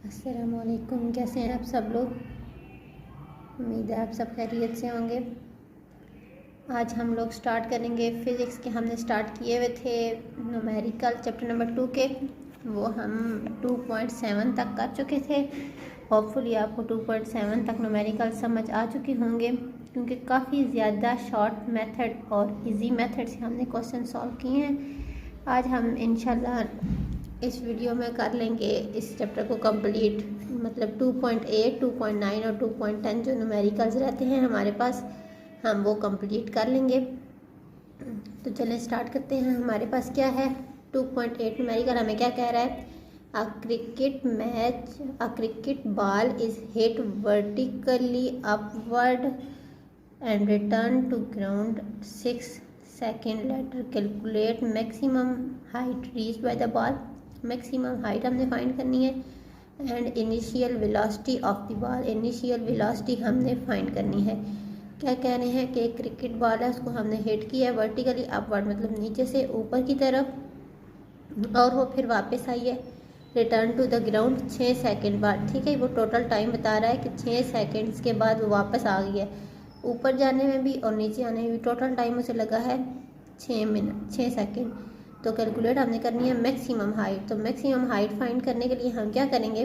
अस्सलामुअलैकुम। कैसे हैं आप सब लोग? उम्मीद है आप सब खैरियत से होंगे। आज हम लोग स्टार्ट करेंगे फ़िज़िक्स के। हमने स्टार्ट किए हुए थे न्यूमेरिकल चैप्टर नंबर 2 के, वो हम 2.7 तक कर चुके थे। होपफुली आपको 2.7 तक न्यूमेरिकल समझ आ चुके होंगे, क्योंकि काफ़ी ज़्यादा शॉर्ट मेथड और इजी मेथड से हमने क्वेश्चन सॉल्व किए हैं। आज हम इंशाल्लाह इस वीडियो में कर लेंगे इस चैप्टर को कंप्लीट, मतलब 2.8, 2.9 और 2.10 जो न्यूमेरिकल्स रहते हैं हमारे पास, हम वो कंप्लीट कर लेंगे। तो चलें स्टार्ट करते हैं। हमारे पास क्या है, 2.8 न्यूमेरिकल हमें क्या कह रहा है, a cricket ball is hit vertically upward and return to ground 6 seconds later. Calculate maximum height reached by the ball. Maximum height हमने फाइंड करनी है and initial velocity of the ball, initial velocity हमने find करनी है। क्या कह रहे हैं कि एक क्रिकेट बॉल है, उसको हमने हिट किया है वर्टिकली अपवर्ड, मतलब नीचे से ऊपर की तरफ, और वो फिर वापस आई है return to the ground 6 second बाद। ठीक है, वो टोटल टाइम बता रहा है कि 6 सेकंड्स के बाद वो वापस आ गई है। ऊपर जाने में भी और नीचे आने में भी टोटल टाइम उसे लगा है 6 सेकंड। तो कैलकुलेट हमने करनी है मैक्सिमम हाइट। तो मैक्सिमम हाइट फाइंड करने के लिए हम क्या करेंगे,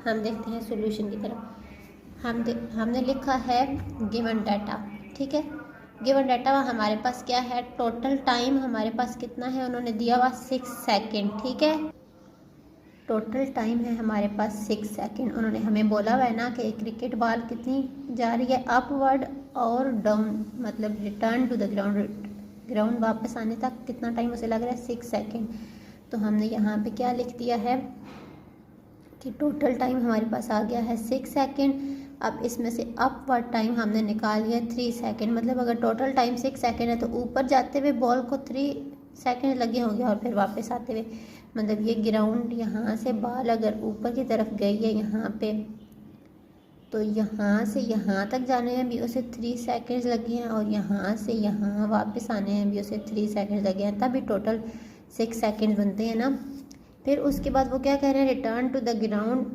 हम देखते हैं सॉल्यूशन की तरफ। हमने लिखा है गिवन डाटा। ठीक है, गिवन डाटा हमारे पास क्या है, टोटल टाइम हमारे पास कितना है, उन्होंने दिया हुआ 6 सेकंड। ठीक है, टोटल टाइम है हमारे पास 6 सेकंड। उन्होंने हमें बोला हुआ है ना कि क्रिकेट बॉल कितनी जा रही है, अपवर्ड और डाउन, मतलब रिटर्न टू द ग्राउंड वापस आने तक कितना टाइम उसे लग रहा है, 6 सेकंड। तो हमने यहाँ पे क्या लिख दिया है कि टोटल टाइम हमारे पास आ गया है 6 सेकंड। अब इसमें से अपवर्ड टाइम हमने निकाल लिया 3 सेकंड, मतलब अगर टोटल टाइम 6 सेकंड है तो ऊपर जाते हुए बॉल को 3 सेकंड लगे होंगे और फिर वापस आते हुए, मतलब ये ग्राउंड यहाँ से बॉल अगर ऊपर की तरफ गई है यहाँ पे, तो यहाँ से यहाँ तक जाने में भी उसे 3 सेकंड्स लगे हैं और यहाँ से यहाँ वापस आने में भी उसे 3 सेकंड्स लगे हैं, तभी टोटल 6 सेकंड्स बनते हैं ना। फिर उसके बाद वो क्या कह रहे हैं, return to the ground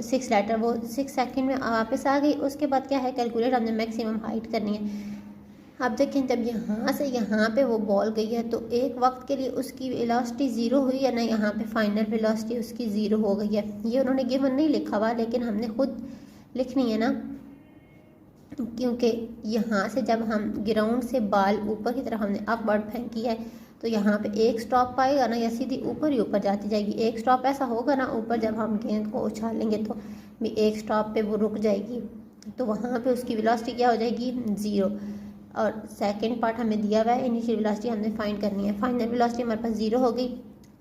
6 later, वो 6 सेकंड में वापस आ गई। उसके बाद क्या है, कैलकुलेट हमने मैक्सिमम हाइट करनी है। अब देखें, जब यहाँ से यहाँ पे वो बॉल गई है तो एक वक्त के लिए उसकी वेलोसिटी ज़ीरो हुई है ना, यहाँ पे फाइनल वेलोसिटी उसकी ज़ीरो हो गई है। ये उन्होंने गिवन नहीं लिखा हुआ, लेकिन हमने खुद लिखनी है ना, क्योंकि यहाँ से जब हम ग्राउंड से बॉल ऊपर की तरफ हमने अपवर्ड फेंकी है तो यहाँ पे एक स्टॉप पाएगा ना, या सीधी ऊपर ही ऊपर जाती जाएगी। एक स्टॉप ऐसा होगा ना ऊपर, जब हम गेंद को उछालेंगे तो भी एक स्टॉप पे वो रुक जाएगी, तो वहाँ पे उसकी वेलोसिटी क्या हो जाएगी, ज़ीरो। और सेकंड पार्ट हमें दिया हुआ है, इनिशियल वेलोसिटी हमने फाइंड करनी है। फाइनल वेलोसिटी हमारे पास 0 हो गई।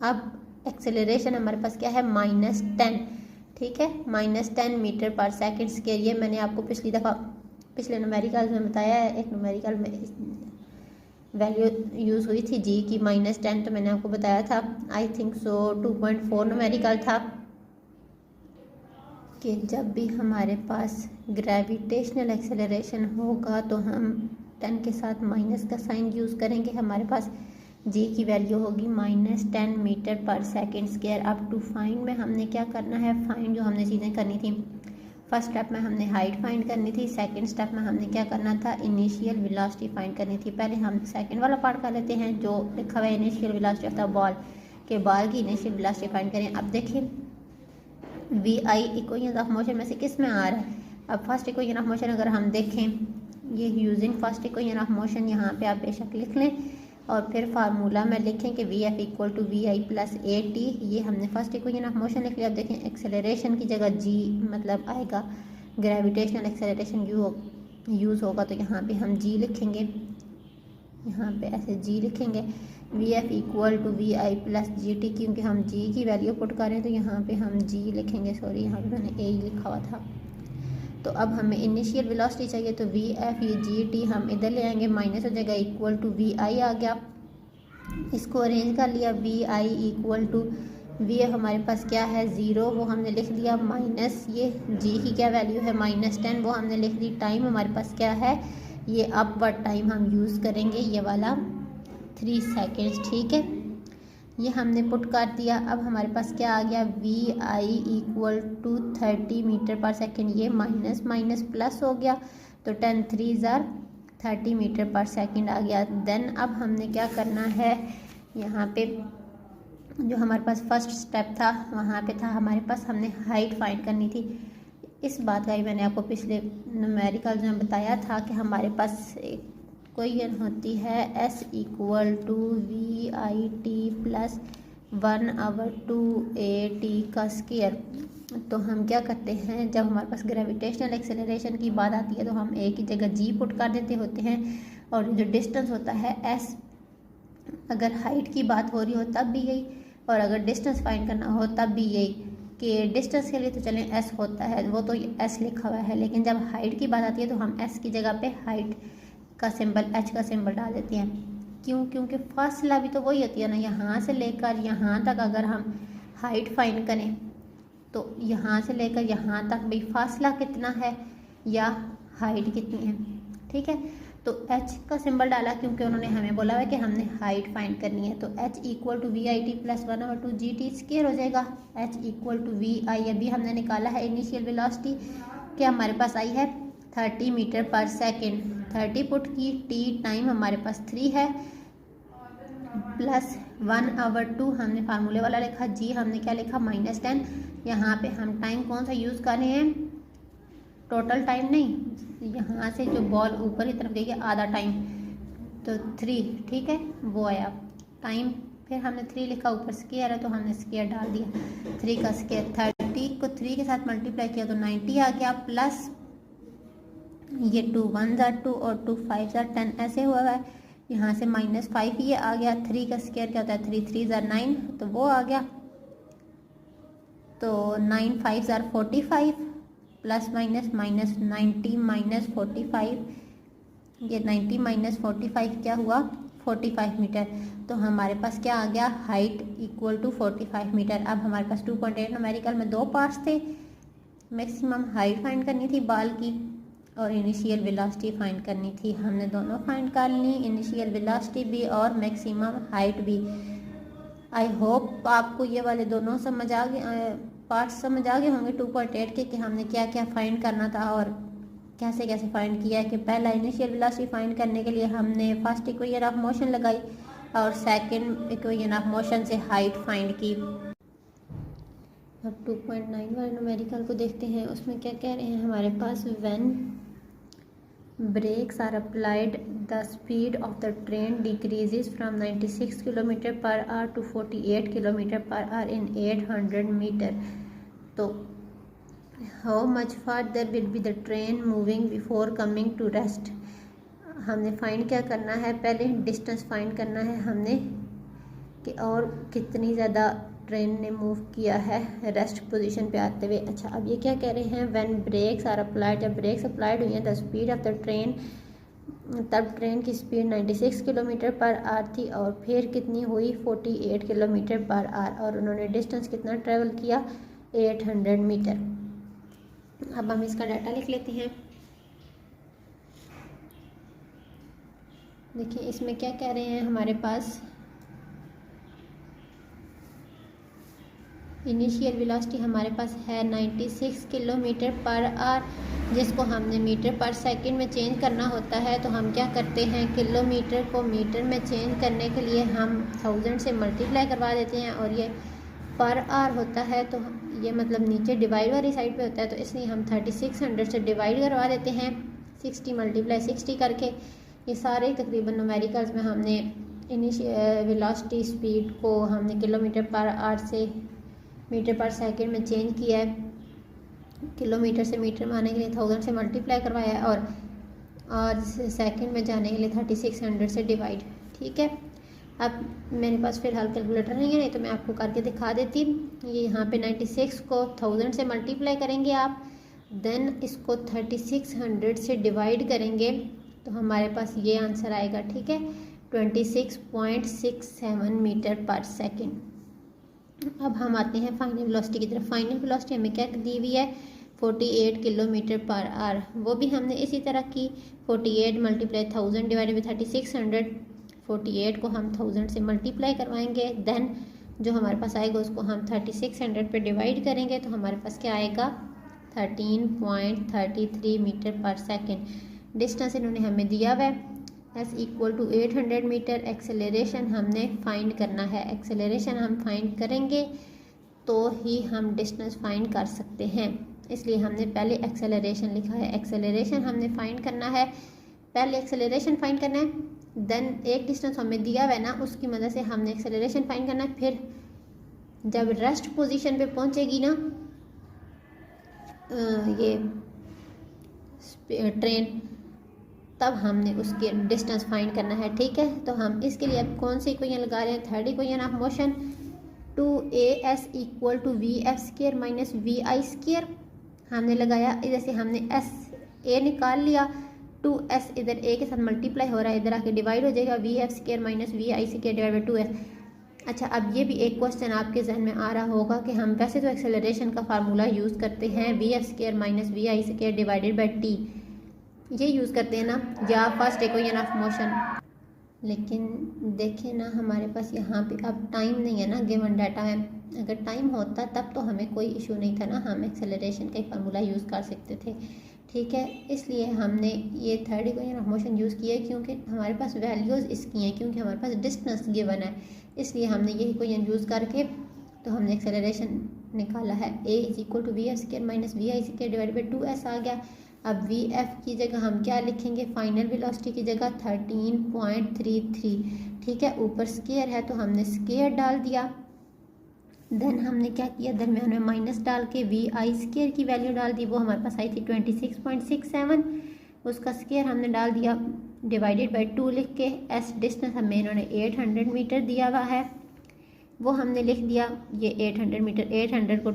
अब एक्सेलरेशन हमारे पास क्या है, -10। ठीक है, -10 मीटर पर सेकंड स्क्वायर। ये मैंने आपको पिछले न्यूमेरिकल में बताया है। एक न्यूमेरिकल में वैल्यू यूज़ हुई थी जी की -10, तो मैंने आपको बताया था, आई थिंक सो 2.4 न्यूमेरिकल था, कि जब भी हमारे पास ग्रेविटेशनल एक्सेलरेशन होगा तो हम 10 के साथ माइनस का साइन यूज़ करेंगे। हमारे पास जी की वैल्यू होगी -10 मीटर पर सेकंड स्क्वायर। अब टू फाइंड में हमने क्या करना है, फाइंड जो हमने चीज़ें करनी थी, फर्स्ट स्टेप में हमने हाइट फाइंड करनी थी, सेकंड स्टेप में हमने क्या करना था, इनिशियल वेलोसिटी फाइंड करनी थी। पहले हम सेकंड वाला पार्ट कर लेते हैं जो लिखा हुआ है initial velocity of the ball, के बॉल की इनिशियल वेलोसिटी फाइंड करें। अब देखिए, v i equation of motion में से किस में आ रहा है। अब फर्स्ट इक्वेशन ऑफ मोशन अगर हम देखें, ये using first equation of motion यहाँ पे आप बेशक लिख लें और फिर फार्मूला में लिखें कि v f equal to v i plus a t. ये हमने फर्स्ट इक्वेशन ऑफ मोशन लिख लिया। अब देखें, एक्सेलरेशन की जगह जी मतलब आएगा, ग्रेविटेशनल एक्सेलरेशन यूज़ होगा, तो यहाँ पे हम जी लिखेंगे, यहाँ पे ऐसे जी लिखेंगे, v f equal to v i plus g t, क्योंकि हम जी की वैल्यू पुट करें तो यहाँ पे हम जी लिखेंगे, सॉरी यहाँ पे मैंने ए लिखा हुआ था। तो अब हमें इनिशियल वेलोसिटी चाहिए, तो वी एफ ये जी टी हम इधर ले आएंगे, माइनस हो जाएगा, इक्वल टू वी आई आ गया। इसको अरेंज कर लिया, v i equal to v f हमारे पास क्या है 0, वो हमने लिख लिया, माइनस ये जी की क्या वैल्यू है -10, वो हमने लिख दी। टाइम हमारे पास क्या है, ये अपवर्ड टाइम हम यूज़ करेंगे, ये वाला 3 सेकेंड्स। ठीक है, ये हमने पुट कर दिया। अब हमारे पास क्या आ गया, v i equal to 30 metre पर सेकेंड। ये माइनस माइनस प्लस हो गया तो 10 3 ज़ार 30 मीटर पर सेकेंड आ गया। देन अब हमने क्या करना है, यहाँ पे जो हमारे पास फर्स्ट स्टेप था वहाँ पे था हमारे पास हमने हाइट फाइंड करनी थी। इस बात का ही मैंने आपको पिछले न्यूमेरिकल में बताया था कि हमारे पास एक इक्वेशन होती है S equal to v i t plus 1/2AT का स्क्वायर। तो हम क्या करते हैं, जब हमारे पास ग्रेविटेशनल एक्सेलरेशन की बात आती है तो हम एक ही जगह जी पुट कर देते होते हैं, और जो डिस्टेंस होता है S, अगर हाइट की बात हो रही हो तब भी यही, और अगर डिस्टेंस फाइंड करना हो तब भी यही। कि डिस्टेंस के लिए तो चलें S होता है, वो तो S लिखा हुआ है, लेकिन जब हाइट की बात आती है तो हम S की जगह पे हाइट का सिंबल H का सिंबल डाल देते हैं। क्यों? क्योंकि फासला भी तो वही होती है ना, यहाँ से लेकर यहाँ तक अगर हम हाइट फाइंड करें तो यहाँ से लेकर यहाँ तक भी फासला कितना है या हाइट कितनी है। ठीक है, तो H का सिंबल डाला क्योंकि उन्होंने हमें बोला है कि हमने हाइट फाइंड करनी है। तो H equal to v i t plus 1/2GT square हो जाएगा। H equal to v i अभी हमने निकाला है इनिशियल वेलोसिटी, क्या हमारे पास आई है 30 मीटर पर सेकेंड। 30 पुट की, T टाइम हमारे पास 3 है, प्लस 1/2 हमने फार्मूले वाला लिखा, G हमने क्या लिखा -10। यहाँ पे हम टाइम कौन सा यूज़ कर रहे हैं, टोटल टाइम नहीं, यहाँ से जो बॉल ऊपर की तरफ गई है आधा टाइम, तो 3, ठीक है वो आया टाइम। फिर हमने 3 लिखा, ऊपर स्क्वायर है तो हमने स्क्वायर डाल दिया, 3 का स्क्वायर। 30 को 3 के साथ मल्टीप्लाई किया तो 90 आ गया, प्लस ये 2 1 ज़ार 2 और 2 5 ज़ार 10 ऐसे हुआ है। यहाँ से -5 ये आ गया। 3 का स्क्वायर क्या होता है, 3 3 ज़ार 9 तो वो आ गया। तो 9 5 ज़ार 45 प्लस माइनस माइनस 90 माइनस 45, ये 90 माइनस 45 क्या हुआ 45 मीटर। तो हमारे पास क्या आ गया, हाइट इक्वल टू 45 मीटर। अब हमारे पास 2.8 न्यूमेरिकल में 2 पार्ट्स थे, मैक्सिमम हाइट फाइंड करनी थी बाल की और इनिशियल वेलोसिटी फाइंड करनी थी। हमने दोनों फाइंड कर ली, इनिशियल वेलोसिटी भी और मैक्सिमम हाइट भी। आई होप आपको ये वाले दोनों समझ आ गए, पार्ट्स समझ आ गए होंगे 2.8 के, कि हमने क्या क्या फाइंड करना था और कैसे कैसे फाइंड किया है। कि पहला इनिशियल वेलोसिटी फाइंड करने के लिए हमने फर्स्ट इक्वेशन ऑफ मोशन लगाई और सेकंड इक्वेशन ऑफ मोशन से हाइट फाइंड की। अब 2.9 वाले न्यूमेरिकल को देखते हैं, उसमें क्या कह रहे हैं हमारे पास, when brakes are applied the speed of the train decreases from 96 km/h to 48 km/h in 800 meter. तो how much further will be the train moving before coming to rest? हमने फाइंड क्या करना है, पहले डिस्टेंस फाइंड करना है हमने कि और कितनी ज़्यादा ट्रेन ने मूव किया है रेस्ट पोजीशन पे आते हुए। अच्छा, अब ये क्या कह रहे हैं, व्हेन ब्रेक्स आर अप्लाइड, जब ब्रेक्स अप्लाइड हुई हैं the speed of the train, तब ट्रेन की स्पीड 96 km/h थी और फिर कितनी हुई 48 km/h, और उन्होंने डिस्टेंस कितना ट्रेवल किया 800 मीटर। अब हम इसका डाटा लिख लेते हैं। देखिए इसमें क्या कह रहे हैं हमारे पास, इनिशियल वेलोसिटी हमारे पास है 96 km/h, जिसको हमने मीटर पर सेकंड में चेंज करना होता है। तो हम क्या करते हैं, किलोमीटर को मीटर में चेंज करने के लिए हम 1000 से मल्टीप्लाई करवा देते हैं, और ये पर आवर होता है तो ये मतलब नीचे डिवाइड वाली साइड पे होता है, तो इसलिए हम 3600 से डिवाइड करवा देते हैं 60 × 60 करके। ये सारे तकरीबन न्यूमेरिकल्स में हमने इनिशियल वेलोसिटी स्पीड को हमने km/h से मीटर पर सेकंड में चेंज किया है, किलोमीटर से मीटर में आने के लिए 1000 से मल्टीप्लाई करवाया है, और सेकंड में जाने के लिए 3600 से डिवाइड। ठीक है, अब मेरे पास फ़िलहाल कैलकुलेटर नहीं है, नहीं तो मैं आपको करके दिखा देती। ये यहाँ पे 96 को 1000 से मल्टीप्लाई करेंगे आप, देन इसको 3600 से डिवाइड करेंगे तो हमारे पास ये आंसर आएगा। ठीक है, 26.67 मीटर पर सेकेंड। अब हम आते हैं फाइनल वेलोसिटी की तरफ। फाइनल वेलोसिटी हमें क्या दी हुई है 48 km/h, वो भी हमने इसी तरह की 48 × 1000 डिवाइडेड बाई 3600, 48 को हम 1000 से मल्टीप्लाई करवाएंगे, देन जो हमारे पास आएगा उसको हम 3600 पे डिवाइड करेंगे, तो हमारे पास क्या आएगा 13.33 मीटर पर सेकेंड। डिस्टेंस इन्होंने हमें दिया हुआ है s equal to 800 metre. Acceleration हमने फाइंड करना है, एक्सेलरेशन हम फाइंड करेंगे तो ही हम डिस्टेंस फाइंड कर सकते हैं, इसलिए हमने पहले एक्सेलरेशन लिखा है। एक्सेलरेशन हमने फाइंड करना है, पहले एक्सेलरेशन फाइंड करना है, देन एक डिस्टेंस हमें दिया हुआ है ना, उसकी मदद से हमने एक्सेलरेशन फाइंड करना है। फिर जब रेस्ट पोजीशन पे पहुंचेगी ना ये ट्रेन, तब हमने उसके डिस्टेंस फाइंड करना है, ठीक है। तो हम इसके लिए अब कौन सी इक्वेशन लगा रहे हैं, third equation of motion 2as equal to v f square minus v i square हमने लगाया। इधर से हमने एस ए निकाल लिया, 2s इधर ए के साथ मल्टीप्लाई हो रहा है, इधर आके डिवाइड हो जाएगा v f square minus v i square divide by 2s। अच्छा, अब ये भी एक क्वेश्चन आपके जहन में आ रहा होगा कि हम वैसे तो एक्सेलरेशन का फार्मूला यूज़ करते हैं v f square minus v i square divided by t, ये यूज़ करते हैं ना, या फर्स्ट इक्वेशन ऑफ मोशन। लेकिन देखें ना हमारे पास यहाँ पे अब टाइम नहीं है ना, गिवन डाटा है। अगर टाइम होता तब तो हमें कोई इशू नहीं था ना, हम एक्सेलरेशन का फार्मूला यूज़ कर सकते थे, ठीक है। इसलिए हमने ये third equation of motion use किया है, क्योंकि हमारे पास वैल्यूज़ इसकी हैं, क्योंकि हमारे पास डिस्टेंस गिवन है, इसलिए हमने ये इक्वेशन यूज़ करके तो हमने एक्सेलरेशन निकाला है। A is equal to v f square minus v i square divide by 2s आ गया। अब वी एफ की जगह हम क्या लिखेंगे, फाइनल वेलोसिटी की जगह 13.33, ठीक है। ऊपर स्क्वायर है तो हमने स्क्वायर डाल दिया, देन हमने क्या किया, दरम्यान में माइनस डाल के वी आई स्क्वायर की वैल्यू डाल दी, वो हमारे पास आई थी 26.67, उसका स्क्वायर हमने डाल दिया, डिवाइडेड बाई 2 लिख के। एस डिस्टेंस हमें इन्होंने 800 मीटर दिया हुआ है, वो हमने लिख दिया ये 800 मीटर। 800 को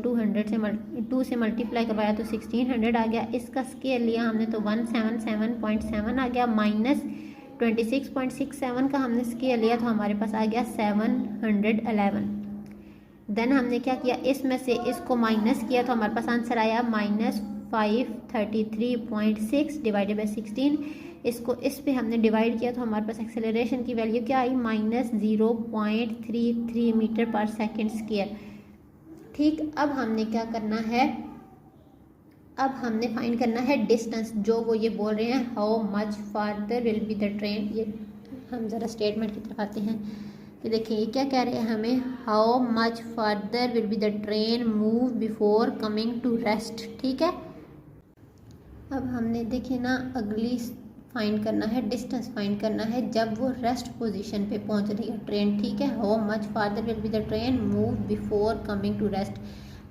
2 से मल्टीप्लाई करवाया तो 1600 आ गया, इसका स्केयर लिया हमने तो 177.7 आ गया, माइनस 26.67 का हमने स्केयर लिया तो हमारे पास आ गया 711। देन हमने क्या किया, इसमें से इसको माइनस किया तो हमारे पास आंसर आया -533.6 डिवाइडेड बाई 16। इसको इस पे हमने डिवाइड किया तो हमारे पास एक्सेलरेशन की वैल्यू क्या आई, -0.33 मीटर पर सेकेंड स्क्वायर, ठीक। अब हमने क्या करना है, अब हमने फाइंड करना है डिस्टेंस, जो वो ये बोल रहे हैं how much farther will be the train. ये हम ज़रा स्टेटमेंट की तरफ आते हैं कि देखिए ये क्या कह रहे हैं हमें, how much farther will be the train move before coming to rest, ठीक है। अब हमने देखिए ना अगली फाइंड करना है, डिस्टेंस फाइंड करना है जब वो रेस्ट पोजीशन पे पहुंच रही है ट्रेन, ठीक है। How much farther will be the train move before coming to rest.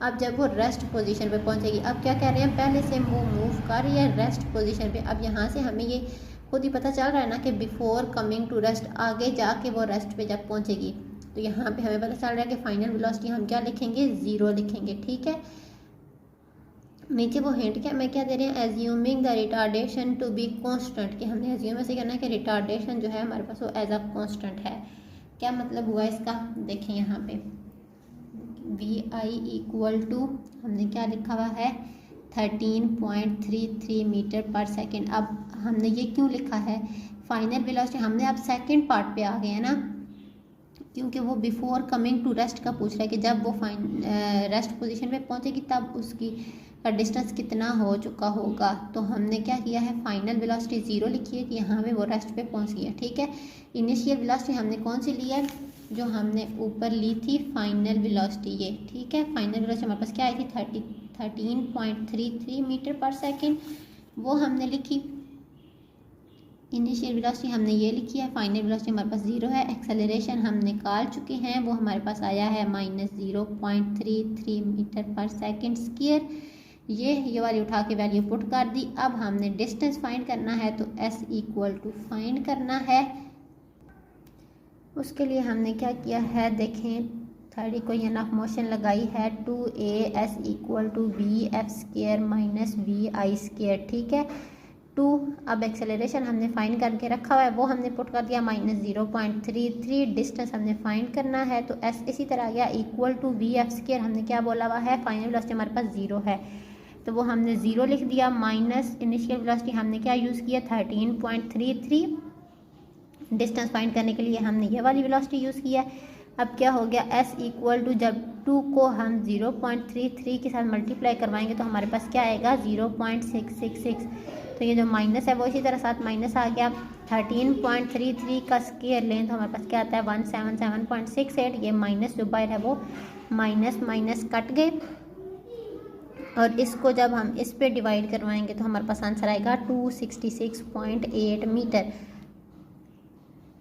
अब जब वो रेस्ट पोजीशन पे पहुंचेगी, अब क्या कह रहे हैं, पहले से वो मूव कर रही है रेस्ट पोजीशन पे। अब यहाँ से हमें ये खुद ही पता चल रहा है ना कि बिफोर कमिंग टू रेस्ट, आगे जाके वो रेस्ट पे जब पहुंचेगी तो यहाँ पे हमें पता चल रहा है कि फाइनल वेलोसिटी हम क्या लिखेंगे, 0 लिखेंगे, ठीक है। नीचे वो हिंट क्या मैं क्या दे रहे हैं, assuming the retardation to be constant, कि हमने एज्यूम ऐसे करना है कि रिटार्डेशन जो है हमारे पास वो एज अ कांस्टेंट है। क्या मतलब हुआ इसका, देखें यहाँ पे वी आई इक्वल टू हमने क्या लिखा हुआ है 13.33 मीटर पर सेकेंड। अब हमने ये क्यों लिखा है फाइनल वेलोसिटी, हमने अब सेकेंड पार्ट पे आ गए हैं ना, क्योंकि वो बिफोर कमिंग टू रेस्ट का पूछ रहा है कि जब वो रेस्ट पोजीशन पे पहुंचेगी तब उसकी का डिस्टेंस कितना हो चुका होगा। तो हमने क्या किया है, फाइनल वेलोसिटी 0 लिखी है कि यहाँ पे वो रेस्ट पे पहुंच गई है, ठीक है। इनिशियल वेलोसिटी हमने कौन सी ली है, जो हमने ऊपर ली थी फाइनल वेलोसिटी, ये ठीक है। फाइनल वेलोसिटी हमारे पास क्या आई थी 13.33 मीटर पर सेकेंड, वो हमने लिखी। इनिशियल वेलोसिटी हमने ये लिखी है, फाइनल वेलोसिटी हमारे पास 0 है। एक्सेलरेशन हम निकाल चुके हैं, वो हमारे पास आया है -0.33 मीटर पर सेकेंड स्क्वायर। ये वाली उठा के वैल्यू पुट कर दी। अब हमने डिस्टेंस फाइंड करना है तो s इक्वल टू फाइंड करना है। उसके लिए हमने क्या किया है, देखें थर्ड इक्वेशन ऑफ मोशन लगाई है 2as equal to v f square minus v i square, ठीक है। 2 अब एक्सेलरेशन हमने फाइंड करके रखा हुआ है, वो हमने पुट कर दिया -0.33। डिस्टेंस हमने फाइंड करना है तो s इसी तरह आ गया equal to v f square, हमने क्या बोला हुआ है फाइनल वेलोसिटी हमारे पास 0 है तो वो हमने 0 लिख दिया, माइनस इनिशियल वेलोसिटी हमने क्या यूज़ किया 13.33। डिस्टेंस फाइंड करने के लिए हमने ये वाली वेलोसिटी यूज़ किया है। अब क्या हो गया, s इक्वल टू जब 2 को हम 0.33 के साथ मल्टीप्लाई करवाएंगे तो हमारे पास क्या आएगा 0.666। तो ये जो माइनस है वो इसी तरह साथ माइनस आ गया। 13.33 का स्क्वायर लें तो हमारे पास क्या आता है 177.68। ये माइनस जो बाहर है वो माइनस माइनस कट गए और इसको जब हम इस पे डिवाइड करवाएंगे तो हमारे पास आंसर आएगा 266.8 मीटर।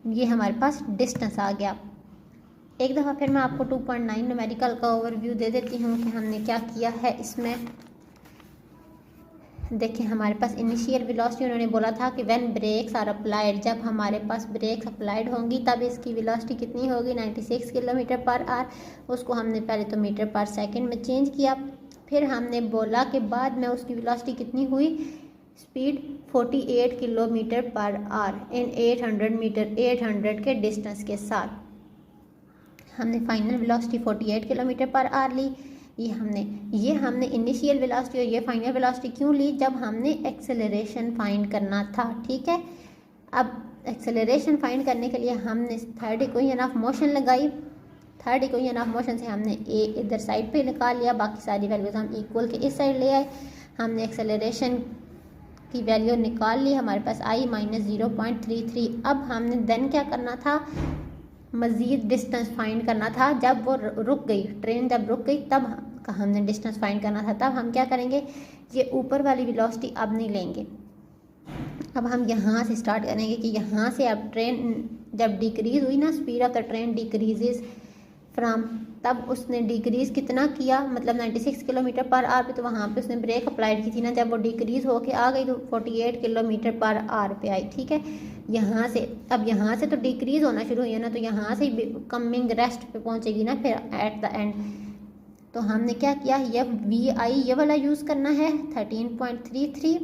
ये हमारे पास डिस्टेंस आ गया। एक दफ़ा फिर मैं आपको 2.9 न्यूमेरिकल का ओवरव्यू दे देती हूँ कि हमने क्या किया है इसमें। देखिए हमारे पास इनिशियल वेलोसिटी उन्होंने बोला था कि व्हेन ब्रेक्स आर अप्लाइड, जब हमारे पास ब्रेक्स अप्लाइड होंगी तब इसकी वेलोसिटी कितनी होगी 96 किलोमीटर पर आवर। उसको हमने पहले तो मीटर पर सेकंड में चेंज किया, फिर हमने बोला कि बाद में उसकी वेलोसिटी कितनी हुई, speed 48 kilometre per hour in 800 metre, 800 के डिस्टेंस के साथ हमने final velocity 48 kilometre per hour ली। ये हमने इनिशियल वेलोसिटी और ये फाइनल वेलोसिटी क्यों ली, जब हमने एक्सेलरेशन फाइंड करना था। ठीक है, अब एक्सेलरेशन फाइंड करने के लिए हमने थर्ड इक्वेशन ऑफ मोशन लगाई। थर्ड इक्वेशन ऑफ मोशन से हमने ए इधर साइड पे निकाल लिया, बाकी सारी वैल्यूज हम इक्वल के इस साइड ले आए। हमने एक्सेलरेशन की वैल्यू निकाल ली, हमारे पास आई -0.33। अब हमने देन क्या करना था, मज़ीद डिस्टेंस फाइंड करना था। जब वो रुक गई, ट्रेन जब रुक गई तब हमने डिस्टेंस फाइंड करना था। तब हम क्या करेंगे, ये ऊपर वाली वेलोसिटी अब नहीं लेंगे, अब हम यहाँ से स्टार्ट करेंगे कि यहाँ से अब ट्रेन जब डिक्रीज़ हुई ना, speed of the train decreases from, तब उसने डिक्रीज़ कितना किया, मतलब 96 किलोमीटर पर आवर पे, तो वहाँ पे उसने ब्रेक अप्लाइड की थी ना, जब वो डिक्रीज़ होके आ गई तो 48 किलोमीटर पर आवर पे आई। ठीक है, यहाँ से अब यहाँ से तो डिक्रीज़ होना शुरू हुई है ना, तो यहाँ से कमिंग रेस्ट पे पहुँचेगी ना फिर एट द एंड। तो हमने क्या किया, ये VI ये वाला यूज़ करना है 13.33।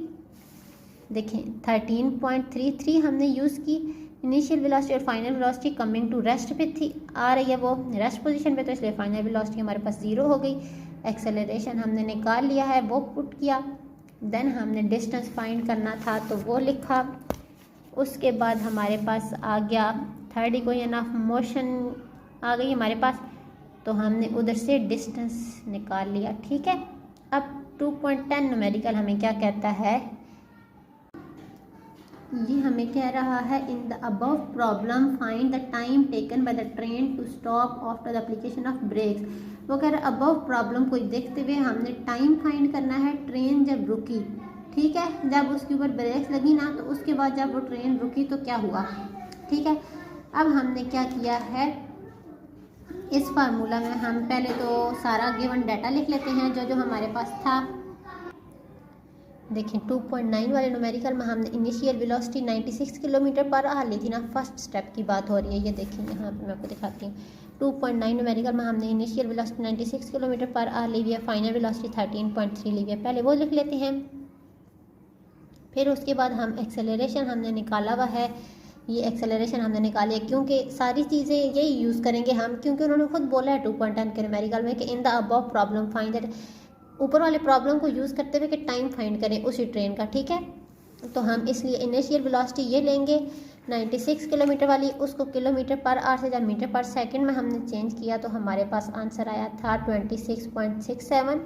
देखें 13.33 हमने यूज़ की। इनिशियल वेलोसिटी और final velocity coming to rest पे थी, आ रही है वो रेस्ट पोजीशन पे, तो इसलिए फाइनल वेलोसिटी हमारे पास 0 हो गई। एक्सेलरेशन हमने निकाल लिया है, वो पुट किया। देन हमने डिस्टेंस फाइंड करना था तो वो लिखा। उसके बाद हमारे पास आ गया थर्ड इक्वेशन ऑफ मोशन आ गई हमारे पास, तो हमने उधर से डिस्टेंस निकाल लिया। ठीक है, अब 2.10 न्यूमेरिकल हमें क्या कहता है, ये हमें कह रहा है in the above problem find the time taken by the train to stop after the application of brakes. वो कह रहा है अबव प्रॉब्लम को देखते हुए हमने टाइम फाइंड करना है ट्रेन जब रुकी। ठीक है, जब उसके ऊपर ब्रेक्स लगी ना, तो उसके बाद जब वो ट्रेन रुकी तो क्या हुआ। ठीक है, अब हमने क्या किया है, इस फार्मूला में हम पहले तो सारा गिवन डाटा लिख लेते हैं जो जो हमारे पास था। देखें 2.9 वाले न्यूमेरिकल में हमने initial velocity 96 kilometre per hour ली थी ना, फर्स्ट स्टेप की बात हो रही है। ये देखिए यहाँ पे मैं आपको दिखाती हूँ, 2.9 न्यूमेरिकल में हमने initial velocity 96 kilometre per hour ली हुई है, फाइनल वेलोसिटी 13.3 ली हुई है। पहले वो लिख लेते हैं, फिर उसके बाद हम एक्सेलरेशन हमने निकाला हुआ है, ये एक्सेलरेशन हमने निकाली है क्योंकि सारी चीज़ें यही यूज़ करेंगे हम, क्योंकि उन्होंने खुद बोला है 2.10 के न्यूमेरिकल में कि in the above problem find that, ऊपर वाले प्रॉब्लम को यूज़ करते हुए कि टाइम फाइंड करें उसी ट्रेन का। ठीक है, तो हम इसलिए इनिशियल वेलोसिटी ये लेंगे 96 किलोमीटर वाली, उसको किलोमीटर पर आवर से जब मीटर पर सेकंड में हमने चेंज किया तो हमारे पास आंसर आया था 26.67,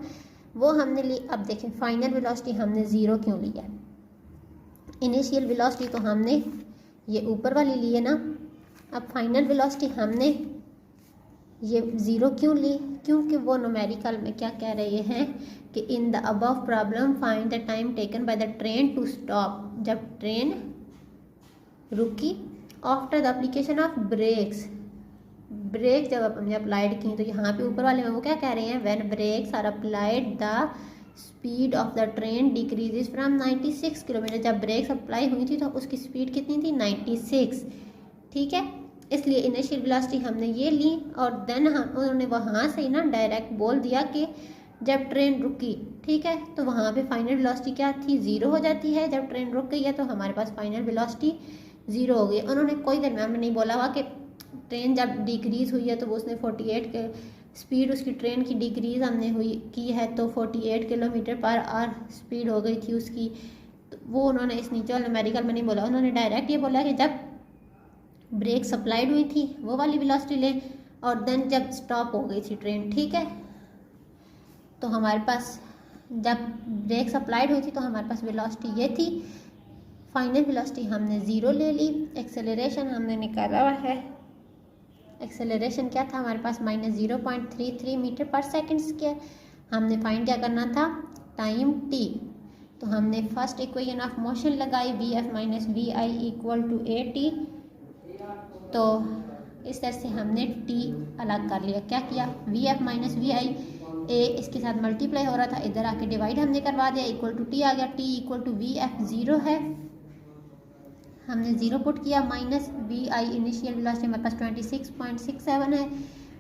वो हमने ली। अब देखें फाइनल वेलोसिटी हमने 0 क्यों लिया, इनिशियल वेलोसिटी तो हमने ये ऊपर वाली ली है ना, अब फाइनल वेलोसिटी हमने ये 0 क्यों ली, क्योंकि वो न्यूमेरिकल में क्या कह रहे हैं कि in the above problem find the time taken by the train to stop, जब ट्रेन रुकी after the application of brakes, brake जब हमने अप्लाइड की, तो यहाँ पे ऊपर वाले में वो क्या कह रहे हैं, when brakes are applied the speed of the train decreases from 96 kilometre, जब ब्रेक्स अप्लाई हुई थी तो उसकी स्पीड कितनी थी 96। ठीक है, इसलिए इनिशियल वेलोसिटी हमने ये ली और देन उन्होंने वहाँ से ही ना डायरेक्ट बोल दिया कि जब ट्रेन रुकी, ठीक है, तो वहाँ पे फाइनल वेलोसिटी क्या थी 0 हो जाती है। जब ट्रेन रुक गई है तो हमारे पास फाइनल वेलोसिटी 0 हो गई। उन्होंने कोई दरम्यान में नहीं बोला हुआ कि ट्रेन जब डिक्रीज़ हुई है तो वो उसने 48 के स्पीड उसकी ट्रेन की डिक्रीज़ हमने हुई की है तो 48 किलोमीटर पर आवर स्पीड हो गई थी उसकी, तो वो उन्होंने इस नीचे वाले न्यूमेरिकल में नहीं बोला। उन्होंने डायरेक्ट ये बोला कि जब ब्रेक अप्लाइड हुई थी वो वाली वेलोसिटी लें, और देन जब स्टॉप हो गई थी ट्रेन, ठीक है। तो हमारे पास जब ब्रेक अप्लाइड हुई थी तो हमारे पास वेलोसिटी ये थी, फाइनल वेलोसिटी हमने ज़ीरो ले ली। एक्सेलरेशन हमने निकाला हुआ है, एक्सेलरेशन क्या था हमारे पास -0.33 मीटर पर सेकेंड स्क्वायर। हमने फाइंड क्या करना था, टाइम टी। तो हमने फर्स्ट इक्वेशन ऑफ मोशन लगाई, v f minus v i equal to a t. तो इस तरह से हमने टी अलग कर लिया। क्या किया, वी एफ माइनस वी आई, ए इसके साथ मल्टीप्लाई हो रहा था, इधर आके डिवाइड हमने करवा दिया, इक्वल टू टी आ गया। T equal to v f zero है, हमने ज़ीरो पुट किया, minus v i initial velocity हमारे पास 26.67 है,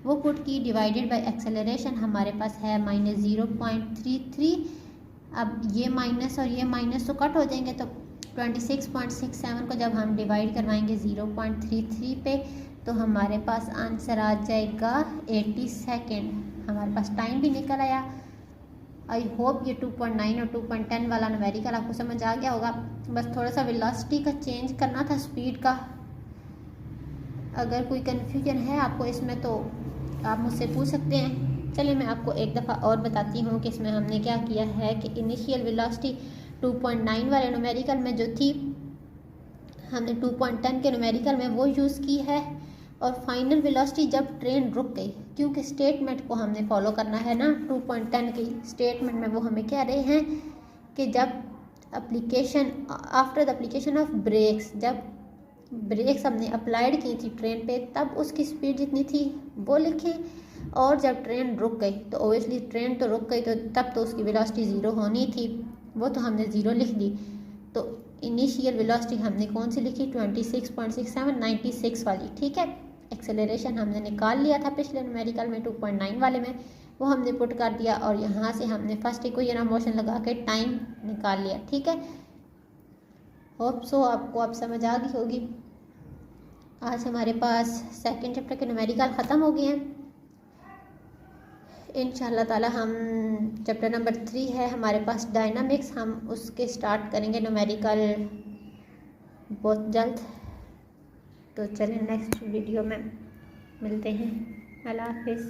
वो पुट की, डिवाइडेड बाय एक्सेलरेशन हमारे पास है -0.33। अब ये माइनस और ये माइनस तो कट हो जाएंगे, तो 26.67 को जब हम डिवाइड करवाएंगे 0.33 पे तो हमारे पास आंसर आ जाएगा 80 सेकेंड। हमारे पास टाइम भी निकल आया। आई होप ये 2.9 और 2.10 वाला न्यूमेरिकल आपको समझ आ गया होगा। बस थोड़ा सा वेलोसिटी का चेंज करना था, स्पीड का। अगर कोई कन्फ्यूजन है आपको इसमें तो आप मुझसे पूछ सकते हैं। चलिए मैं आपको एक दफ़ा और बताती हूँ कि इसमें हमने क्या किया है कि इनिशियल वेलोसिटी 2.9 वाले न्यूमेरिकल में जो थी हमने 2.10 के न्यूमेरिकल में वो यूज़ की है, और फाइनल वेलोसिटी जब ट्रेन रुक गई, क्योंकि स्टेटमेंट को हमने फॉलो करना है ना, 2.10 की स्टेटमेंट में वो हमें कह रहे हैं कि जब application after the application of brakes, जब ब्रेक्स हमने अप्लाइड की थी ट्रेन पे तब उसकी स्पीड जितनी थी वो लिखें, और जब ट्रेन रुक गई तो ओबियसली ट्रेन तो रुक गई तो तब तो उसकी वेलोसिटी ज़ीरो होनी थी, वो तो हमने ज़ीरो लिख दी। तो इनिशियल वेलोसिटी हमने कौन सी लिखी, 26.67, 96 वाली, ठीक है। एक्सेलरेशन हमने निकाल लिया था पिछले न्यूमेरिकल में 2.9 वाले में, वो हमने पुट कर दिया, और यहाँ से हमने फर्स्ट इक्वेशन ऑफ मोशन लगा के टाइम निकाल लिया, ठीक है। होप सो आपको अब समझ आ गई होगी। आज हमारे पास सेकंड चैप्टर के न्यूमेरिकल ख़त्म हो गए हैं। इंशाल्लाह ताला हम चैप्टर नंबर 3 है हमारे पास डायनामिक्स, हम उसके स्टार्ट करेंगे न्यूमेरिकल बहुत जल्द। तो चलिए नेक्स्ट वीडियो में मिलते हैं। अल्लाह हाफिज़।